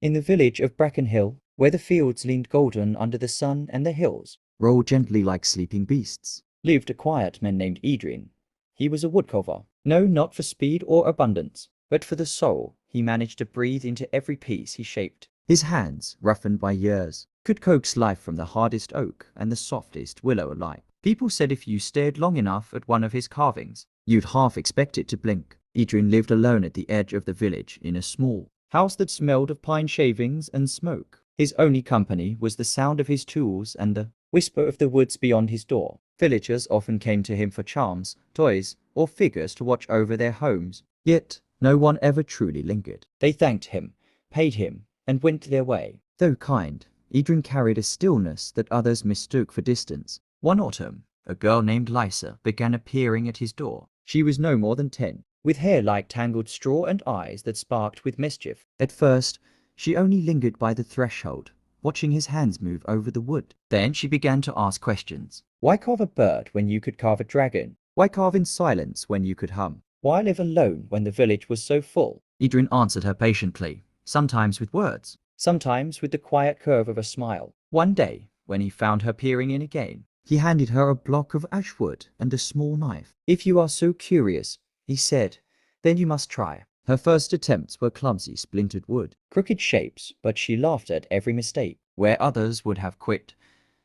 In the village of Brackenhill, where the fields leaned golden under the sun and the hills rolled gently like sleeping beasts, lived a quiet man named Adrian. He was a woodcarver. No, not for speed or abundance, but for the soul he managed to breathe into every piece he shaped. His hands, roughened by years, could coax life from the hardest oak and the softest willow alike. People said if you stared long enough at one of his carvings, you'd half expect it to blink. Adrian lived alone at the edge of the village in a small house that smelled of pine shavings and smoke. His only company was the sound of his tools and the whisper of the woods beyond his door. Villagers often came to him for charms, toys, or figures to watch over their homes, yet no one ever truly lingered. They thanked him, paid him, and went their way. Though kind, Adrian carried a stillness that others mistook for distance. One autumn, a girl named Lysa began appearing at his door. She was no more than 10, with hair like tangled straw and eyes that sparked with mischief. At first, she only lingered by the threshold, watching his hands move over the wood. Then she began to ask questions. Why carve a bird when you could carve a dragon? Why carve in silence when you could hum? Why live alone when the village was so full? Adrian answered her patiently, sometimes with words, sometimes with the quiet curve of a smile. One day, when he found her peering in again, he handed her a block of ash wood and a small knife. If you are so curious, he said, then you must try. Her first attempts were clumsy, splintered wood, crooked shapes, but she laughed at every mistake. Where others would have quit,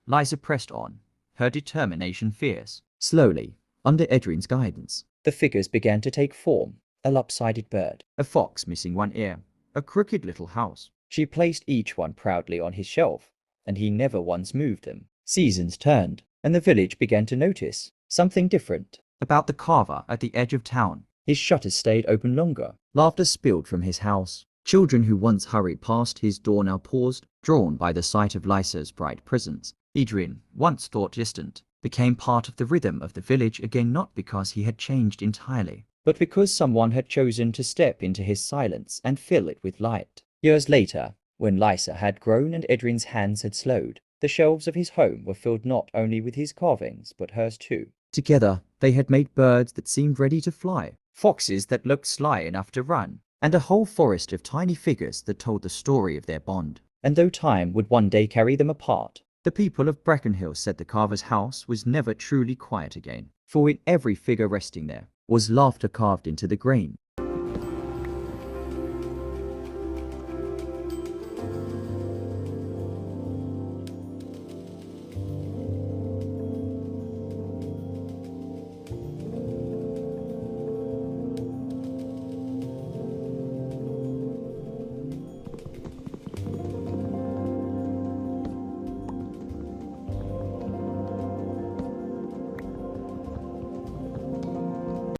Lysa pressed on, her determination fierce. Slowly, under Adrian's guidance, the figures began to take form. A lopsided bird, a fox missing one ear, a crooked little house. She placed each one proudly on his shelf, and he never once moved them. Seasons turned, and the village began to notice something different about the carver at the edge of town. His shutters stayed open longer. Laughter spilled from his house. Children who once hurried past his door now paused, drawn by the sight of Lysa's bright presence. Adrian, once thought distant, became part of the rhythm of the village again, not because he had changed entirely, but because someone had chosen to step into his silence and fill it with light. Years later, when Lysa had grown and Adrian's hands had slowed, the shelves of his home were filled not only with his carvings, but hers too. Together, they had made birds that seemed ready to fly, foxes that looked sly enough to run, and a whole forest of tiny figures that told the story of their bond. And though time would one day carry them apart, the people of Brackenhill said the carver's house was never truly quiet again, for in every figure resting there was laughter carved into the grain.